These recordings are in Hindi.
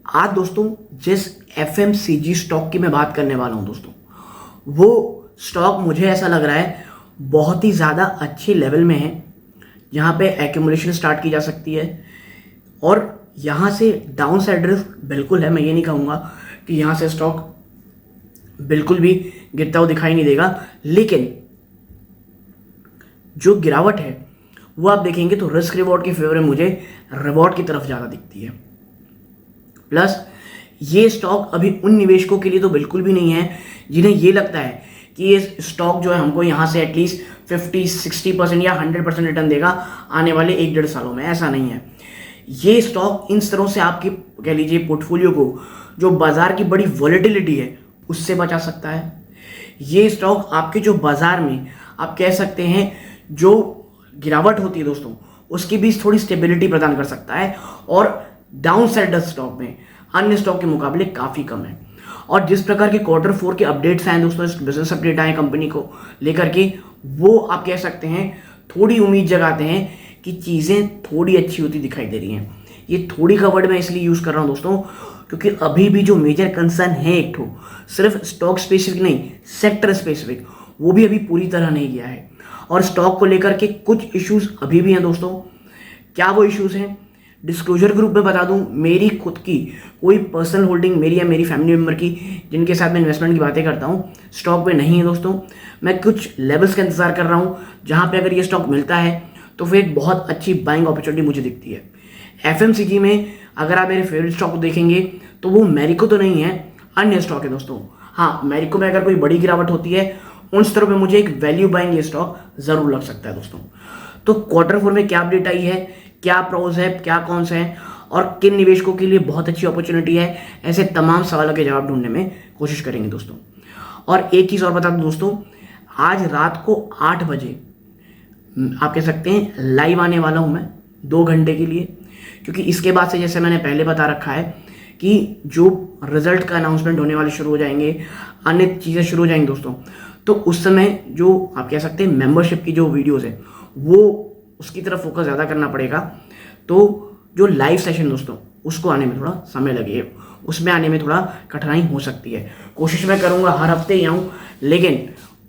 आज दोस्तों जिस एफएमसीजी स्टॉक की मैं बात करने वाला हूं दोस्तों, वो स्टॉक मुझे ऐसा लग रहा है बहुत ही ज़्यादा अच्छे लेवल में है, जहां पे एक्यूमुलेशन स्टार्ट की जा सकती है और यहां से डाउन साइड रिस्क बिल्कुल है। मैं ये नहीं कहूँगा कि यहाँ से स्टॉक बिल्कुल भी गिरता हुआ दिखाई नहीं देगा, लेकिन जो गिरावट है वो आप देखेंगे तो रिस्क रिवॉर्ड के फेवर में मुझे रिवॉर्ड की तरफ ज़्यादा दिखती है। प्लस ये स्टॉक अभी उन निवेशकों के लिए तो बिल्कुल भी नहीं है जिन्हें ये लगता है कि ये स्टॉक जो है हमको यहाँ से एटलीस्ट 50-60% या 100% रिटर्न देगा आने वाले 1-1.5 सालों में। ऐसा नहीं है। ये स्टॉक इन स्तरों से आपके कह लीजिए पोर्टफोलियो को, जो बाजार की बड़ी वॉलेटिलिटी है उससे बचा सकता है। ये स्टॉक आपके जो बाजार में आप कह सकते हैं जो गिरावट होती है दोस्तों, उसकी भी थोड़ी स्टेबिलिटी प्रदान कर सकता है और डाउन साइड स्टॉक में अन्य स्टॉक के मुकाबले काफ़ी कम है। और जिस प्रकार के Q4 के अपडेट्स आए दोस्तों, इस बिजनेस अपडेट आए कंपनी को लेकर के, वो आप कह सकते हैं थोड़ी उम्मीद जगाते हैं कि चीज़ें थोड़ी अच्छी होती दिखाई दे रही हैं। ये थोड़ी का वर्ड मैं इसलिए यूज़ कर रहा हूँ दोस्तों क्योंकि अभी भी जो मेजर कंसर्न है एक ठो, सिर्फ स्टॉक स्पेसिफिक नहीं, सेक्टर स्पेसिफिक, वो भी अभी पूरी तरह नहीं गया है। और स्टॉक को लेकर के कुछ इश्यूज अभी भी हैं दोस्तों। क्या वो इश्यूज हैं? डिस्क्लोजर ग्रुप में बता दूं, मेरी खुद की कोई पर्सनल होल्डिंग मेरी या मेरी फैमिली मेम्बर की जिनके साथ मैं इन्वेस्टमेंट की बातें करता हूं, स्टॉक में नहीं है दोस्तों। मैं कुछ लेवल्स का इंतजार कर रहा हूं जहां पे अगर ये स्टॉक मिलता है तो फिर एक बहुत अच्छी बाइंग अपॉर्चुनिटी मुझे दिखती है। एफएमसीजी में अगर आप मेरे फेवरेट स्टॉक को देखेंगे तो वो मैरिको तो नहीं है, अन्य स्टॉक है दोस्तों। हाँ, मैरिको में अगर कोई बड़ी गिरावट होती है उन स्तरों पे मुझे एक वैल्यू बाइंग ये स्टॉक जरूर लग सकता है दोस्तों। तो Q4 में क्या अपडेट आई है, क्या प्रोज है, क्या कॉन्स है और किन निवेशकों के लिए बहुत अच्छी अपॉर्चुनिटी है, ऐसे तमाम सवालों के जवाब ढूंढने में कोशिश करेंगे दोस्तों। और एक चीज़ और बता दूं दोस्तों, आज रात को 8 बजे आप कह सकते हैं लाइव आने वाला हूं मैं 2 घंटे के लिए, क्योंकि इसके बाद से जैसे मैंने पहले बता रखा है कि जो रिजल्ट का अनाउंसमेंट होने वाले शुरू हो जाएंगे, अन्य चीज़ें शुरू हो जाएंगी दोस्तों, तो उस समय जो आप कह सकते हैं मेंबरशिप की जो वीडियोस है वो उसकी तरफ फोकस ज़्यादा करना पड़ेगा। तो जो लाइव सेशन दोस्तों उसको आने में थोड़ा समय लगेगा, उसमें आने में थोड़ा कठिनाई हो सकती है। कोशिश मैं करूँगा हर हफ्ते ही आऊँ, लेकिन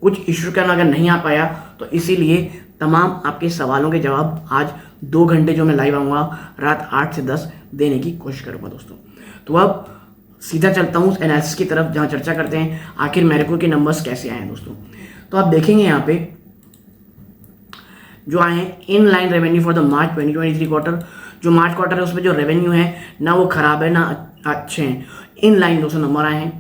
कुछ इशू का अगर नहीं आ पाया तो इसीलिए तमाम आपके सवालों के जवाब आज 2 घंटे जो मैं लाइव आऊँगा रात 8 से 10 देने की कोशिश करूँगा दोस्तों। तो अब सीधा चलता हूँ उस एनालिसिस की तरफ जहाँ चर्चा करते हैं आखिर मैरिको के नंबर्स कैसे आए हैं दोस्तों। तो आप देखेंगे यहाँ पे जो आए हैं in line revenue for the March 2023 quarter. जो मार्च क्वार्टर है उसमें जो रेवेन्यू है ना वो खराब है ना अच्छे हैं, इन लाइन दोस्तों नंबर आए हैं।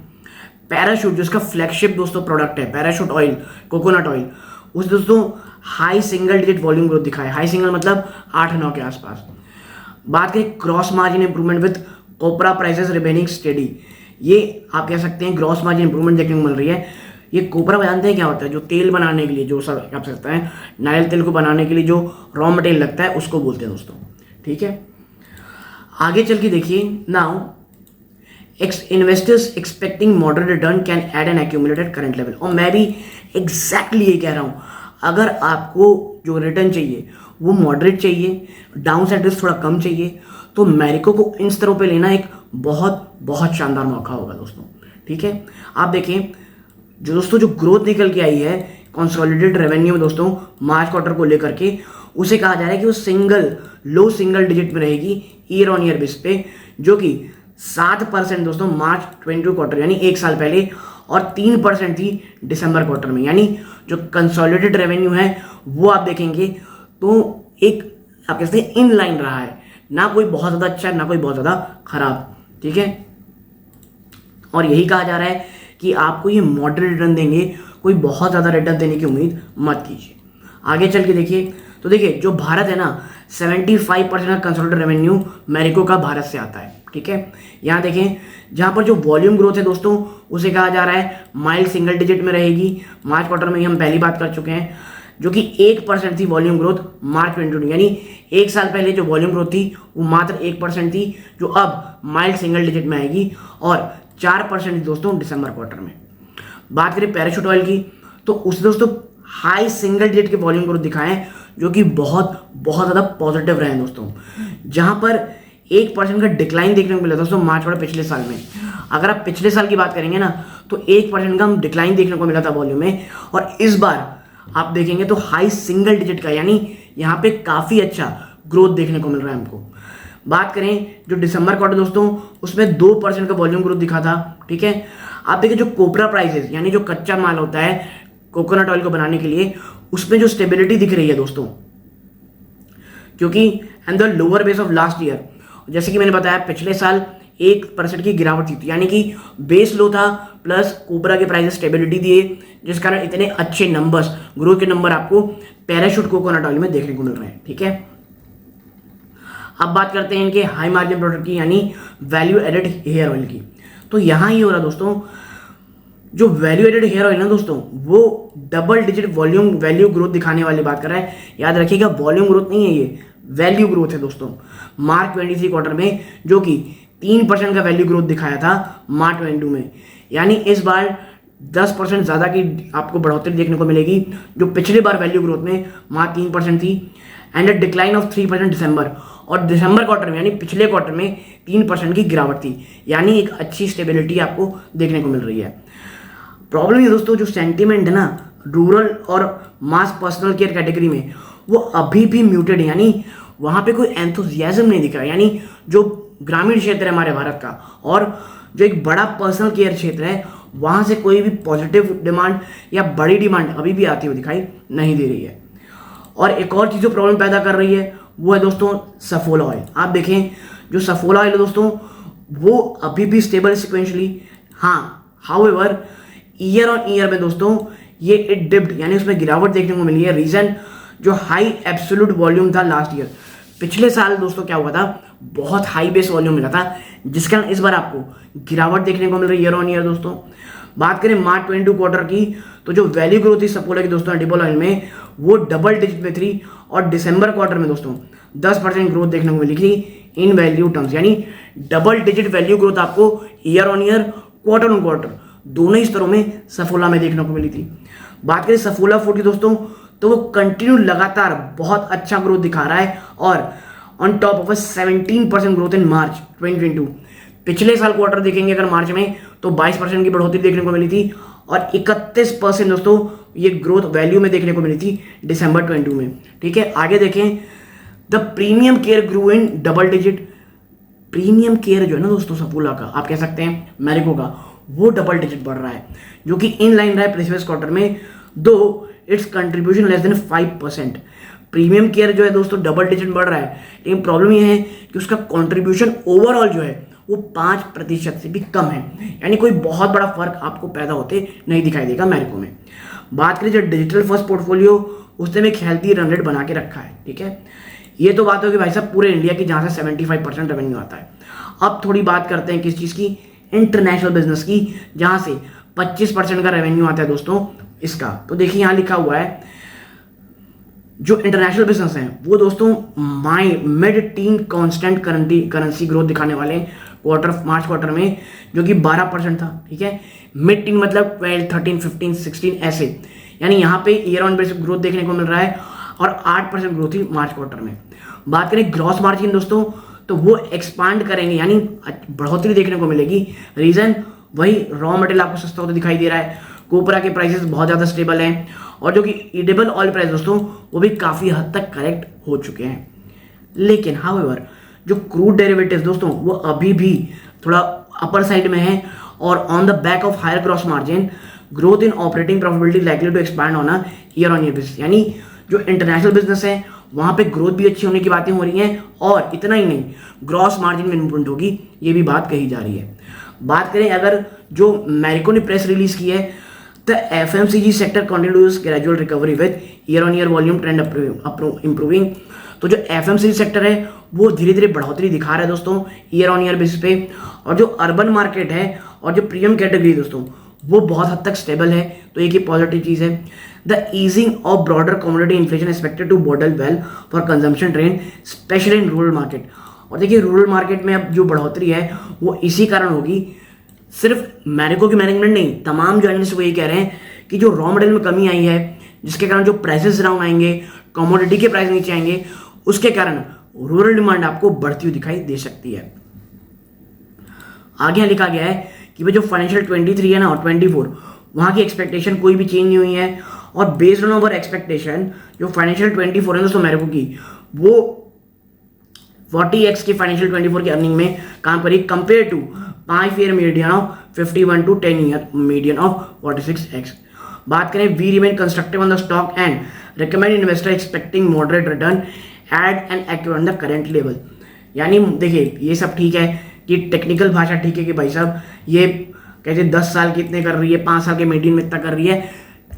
पैराशूट जिसका फ्लैगशिप दोस्तों प्रोडक्ट है, पैराशूट ऑयल, कोकोनट ऑयल, उस दोस्तों high single digit volume growth दिखाया। हाई सिंगल मतलब 8-9 के आसपास। बात करें cross margin improvement with copra prices remaining steady, ये आप कह सकते हैं ग्रॉस मार्जिन इंप्रूवमेंट देखने को मिल रही है। ये कोपरा जानते हैं क्या होता है? जो तेल बनाने के लिए, जो सब आप सकते हैं नारियल तेल को बनाने के लिए जो रॉ मटेरियल लगता है उसको बोलते हैं दोस्तों। ठीक है, आगे चल के देखिए। Now investors expecting moderate return can add N accumulated current level. और मैं भी एग्जैक्टली यही कह रहा हूँ, अगर आपको जो रिटर्न चाहिए वो मॉडरेट चाहिए, डाउन साइड रिस्क थोड़ा कम चाहिए, तो मैरिको को इन स्तरों पे लेना एक बहुत बहुत शानदार मौका होगा दोस्तों। ठीक है, आप देखें जो दोस्तों जो ग्रोथ निकल के आई है कंसोलिडेटेड रेवेन्यू में दोस्तों मार्च क्वार्टर को लेकर के, उसे कहा जा रहा है कि वो लो सिंगल डिजिट में रहेगी ईयर ऑन ईयर बेस पे, जो कि 7% दोस्तों मार्च 22 क्वार्टर यानी 1 साल पहले और 3% थी दिसंबर क्वार्टर में। यानी जो कंसोलिडेटेड रेवेन्यू है वो आप देखेंगे तो एक आप कहते हैं इन लाइन रहा है, ना कोई बहुत ज़्यादा अच्छा ना कोई बहुत ज़्यादा खराब। ठीक है, और यही कहा जा रहा है कि आपको ये मॉडरेट रिटर्न देंगे, कोई बहुत ज़्यादा रिटर्न देने की उम्मीद मत कीजिए। आगे चल के देखिए तो देखिए जो भारत है ना 75% कंसोलिडेटेड रेवेन्यू मैरिको का भारत से आता है। ठीक है, यहाँ देखें जहाँ पर जो वॉल्यूम ग्रोथ है दोस्तों उसे कहा जा रहा है माइल्ड सिंगल डिजिट में रहेगी। मार्च क्वार्टर में ही हम पहली बात कर चुके हैं, जो कि 1% थी वॉल्यूम ग्रोथ मार्च 2022, यानी 1 साल पहले जो वॉल्यूम ग्रोथ थी वो मात्र 1% थी, जो अब माइल्ड सिंगल डिजिट में आएगी, और 4% दोस्तों दिसंबर क्वार्टर में। बात करें पैराशूट ऑयल की तो उसने दोस्तों हाई सिंगल डिजिट के वॉल्यूम ग्रोथ दिखाए, जो कि बहुत बहुत ज़्यादा पॉजिटिव रहे हैं दोस्तों। जहां पर 1% का डिक्लाइन देखने को मिला दोस्तों मार्च वाले पिछले साल में। अगर आप पिछले साल की बात करेंगे ना तो 1% का डिक्लाइन देखने को मिला था वॉल्यूम में, और इस बार आप देखेंगे तो हाई सिंगल डिजिट का, यानी यहाँ पे काफ़ी अच्छा ग्रोथ देखने को मिल रहा है हमको। बात करें जो दिसंबर क्वार्टर दोस्तों, उसमें 2% का वॉल्यूम ग्रोथ दिखा था। ठीक है, आप देखिए जो कोपरा प्राइसेस यानी जो कच्चा माल होता है कोकोनट ऑयल को बनाने के लिए, उसमें जो स्टेबिलिटी दिख रही है दोस्तों, क्योंकि and the lower base of last year, जैसे कि मैंने बताया पिछले साल 1% की गिरावट थी, यानी कि बेस लो था प्लस कोबरा के प्राइसेस स्टेबिलिटी दिए, जिस कारण इतने अच्छे नंबर्स, ग्रोथ के नंबर आपको पैराशूट कोकोनट ऑयल में देखने को मिल रहे हैं। ठीक है, अब बात करते हैं इनके हाई मार्जिन प्रोडक्ट की, यानी वैल्यू एडेड हेयर ऑयल की। तो यहाँ ही हो रहा दोस्तों, जो वैल्यू एडेड हेयर ऑयल ना दोस्तों, वो double digit volume value growth दिखाने वाली बात कर रहा है। याद रखिएगा वॉल्यूम ग्रोथ नहीं है, ये वैल्यू ग्रोथ है दोस्तों। मार्च 23 क्वार्टर में जो कि 3% का वैल्यू ग्रोथ दिखाया था मार्च 22 में, यानी इस बार 10% ज़्यादा की आपको बढ़ोतरी देखने को मिलेगी, जो पिछली बार वैल्यू ग्रोथ में मार्च 3% थी, एंड अ डिक्लाइन ऑफ 3% दिसंबर, और दिसंबर क्वार्टर में यानी पिछले क्वार्टर में 3% की गिरावट थी, यानी एक अच्छी स्टेबिलिटी आपको देखने को मिल रही है। प्रॉब्लम ये दोस्तों, जो सेंटीमेंट है ना रूरल और मास पर्सनल केयर कैटेगरी में, वो अभी भी म्यूटेड है, यानी वहाँ पे कोई एंथुजियाज्म नहीं दिख रहा, यानी जो ग्रामीण क्षेत्र है हमारे भारत का और जो एक बड़ा पर्सनल केयर क्षेत्र है, वहाँ से कोई भी पॉजिटिव डिमांड या बड़ी डिमांड अभी भी आती हुई दिखाई नहीं दे रही है। और एक और चीज़ जो प्रॉब्लम पैदा कर रही है वो है दोस्तों सफोला ऑयल। आप देखें जो सफोला ऑयल है दोस्तों, वो अभी भी स्टेबल सिक्वेंशली, हाँ हाउएवर ईयर ऑन ईयर में दोस्तों ये इट डिप्ड, यानी उसमें गिरावट देखने को मिली है। रीजन जो हाई एब्सोल्यूट वॉल्यूम था लास्ट ईयर, पिछले साल दोस्तों क्या हुआ था, बहुत हाई बेस वॉल्यूम मिला था, जिसके कारण इस बार आपको गिरावट देखने को मिल रही है ईयर ऑन ईयर दोस्तों। बात करें मार्च 22 क्वार्टर की, तो जो वैल्यू ग्रोथ थी सफोला की दोस्तों एडिबल ऑयल में, वो डबल डिजिट में थी, और दिसंबर क्वार्टर में दोस्तों 10% ग्रोथ देखने को मिली थी इन वैल्यू टर्म्स, यानी डबल डिजिट वैल्यू ग्रोथ आपको year on year quarter on quarter दोनों ही स्तरों में सफोला में देखने को मिली थी। बात करें सफोला फूड की दोस्तों, तो वो कंटिन्यू लगातार बहुत अच्छा ग्रोथ दिखा रहा है, और on top of 17% growth in March 2022। पिछले साल क्वार्टर देखेंगे अगर मार्च में, तो 22% की बढ़ोतरी देखने को मिली थी, और 31% दोस्तों ये ग्रोथ वैल्यू में देखने को मिली थी दिसंबर 22 में। ठीक है, आगे देखें the premium care grew in double digit. Premium care जो है ना दोस्तों सफोला का, आप कह सकते हैं मैरिको का, वो डबल डिजिट बढ़ रहा है, जो कि इन लाइन रहा है प्रीवियस क्वार्टर में, दो it's contribution less than 5%। Premium care जो है दोस्तों डबल डिजिट बढ़ रहा है, लेकिन प्रॉब्लम ये है कि उसका कंट्रीब्यूशन ओवरऑल जो है वो 5% से भी कम है, यानी कोई बहुत बड़ा फर्क आपको पैदा होते नहीं दिखाई देगा मैरिको में। बात करें जो डिजिटल फर्स्ट पोर्टफोलियो, उसने एक हेल्थी रन रेट बना के रखा है। ठीक है, ये तो बात होगी भाई साहब पूरे इंडिया की, जहाँ से 75% रेवेन्यू आता है। अब थोड़ी बात करते हैं किस चीज़ की, इंटरनेशनल बिजनेस की, जहाँ से 25% का रेवेन्यू आता है दोस्तों इसका। तो देखिए यहाँ लिखा हुआ है जो इंटरनेशनल बिजनेस है वो दोस्तों mid tin constant currency growth दिखाने वाले क्वार्टर मार्च क्वार्टर में, जो कि 12% था। ठीक है, मिड टीन मतलब 12, 13, 15, 16 ऐसे, यानी यहाँ पे ईयर ऑन बेसिस ग्रोथ देखने को मिल रहा है, और 8% ग्रोथ थी मार्च क्वार्टर में। बात करें ग्रॉस मार्जिन दोस्तों, तो वो एक्सपांड करेंगे, यानी बढ़ोतरी देखने को मिलेगी। रीजन वही रॉ मटेरियल आपको सस्ता होता दिखाई दे रहा है, कोपरा के प्राइसेस बहुत ज़्यादा स्टेबल हैं, और जो कि एडिबल ऑयल प्राइस दोस्तों वो भी काफ़ी हद तक करेक्ट हो चुके हैं। लेकिन हाउएवर जो क्रूड डेरिवेटिव्स दोस्तों वो अभी भी थोड़ा अपर साइड में है, और on the back of higher gross margin growth in operating profitability likely to expand होना ईयर ऑन ईयर बेसिस, यानी जो इंटरनेशनल बिजनेस है वहाँ पे ग्रोथ भी अच्छी होने की बातें हो रही हैं, और इतना ही नहीं ग्रॉस मार्जिन में इंप्रूवमेंट होगी, ये भी बात कही जा रही है। बात करें अगर जो मैरिको ने प्रेस रिलीज की है, the FMCG sector continues gradual recovery with year on year volume trend improving. तो जो एफएमसीजी सेक्टर है वो धीरे धीरे बढ़ोतरी दिखा रहा है दोस्तों ईयर ऑन ईयर बेसिस पे, और जो अर्बन मार्केट है और जो प्रीमियम कैटेगरी दोस्तों वो बहुत हद तक स्टेबल है, तो एक ही पॉजिटिव चीज़ है। The easing of broader commodity inflation expected to bode well for consumption trend specially in rural market. और देखिए रूरल मार्केट में अब जो बढ़ोतरी है वो इसी कारण होगी, सिर्फ मैरिको की मैनेजमेंट नहीं, तमाम जो एनालिस्ट वो ये कह रहे हैं कि जो रॉ मटेरियल में कमी आई है, जिसके कारण जो प्राइसेस डाउन आएंगे, कमोडिटी के प्राइस नीचे आएंगे, उसके कारण रूरल डिमांड आपको बढ़ती हुई दिखाई दे सकती है। आगे लिखा गया है कि भाई जो फाइनेंशियल 23 है ना और 24, वहां की एक्सपेक्टेशन कोई भी चेंज नहीं हुई है, और बेस्ड ऑन ओवर एक्सपेक्टेशन जो फाइनेंशियल 24 है दोस्तों मेरे की, वो 40x की फाइनेंशियल 24 की अर्निंग में काम करी compare to 5 year median of 51 to 10 year median of 46x। बात करें, we remain constructive on the stock and recommend investor expecting moderate return at and active on the current level. यानी देखिए ये सब ठीक है कि टेक्निकल भाषा ठीक है कि भाई साहब ये कैसे 10 साल की इतने कर रही है, 5 साल के मीडियन में इतना कर रही है,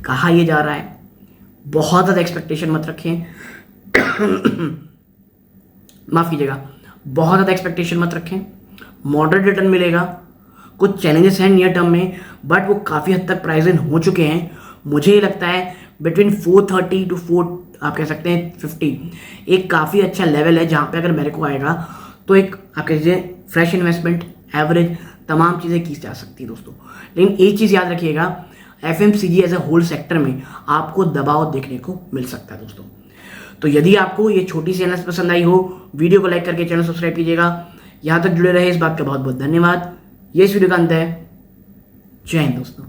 कहाँ ये जा रहा है। बहुत ज़्यादा एक्सपेक्टेशन मत रखें माफ कीजिएगा, बहुत ज़्यादा एक्सपेक्टेशन मत रखें। मॉडरेट रिटर्न मिलेगा, कुछ चैलेंजेस हैं नियर टर्म में, बट वो काफ़ी हद तक प्राइस इन हो चुके हैं। मुझे लगता है बिटवीन 430 टू 4 आप कह सकते हैं 50 एक काफ़ी अच्छा लेवल है, जहाँ पे अगर मेरे को आएगा तो एक आप कह लीजिए फ्रेश इन्वेस्टमेंट एवरेज तमाम चीज़ें की जा सकती है दोस्तों। लेकिन एक चीज़ याद रखिएगा, FMCG as a whole sector में आपको दबाव देखने को मिल सकता है दोस्तों। तो यदि आपको ये छोटी सी एनालिसिस पसंद आई हो, वीडियो को लाइक करके चैनल सब्सक्राइब कीजिएगा। यहाँ तक जुड़े रहे इस बात का बहुत बहुत धन्यवाद। ये इस वीडियो का अंत है। जय हिंद दोस्तों।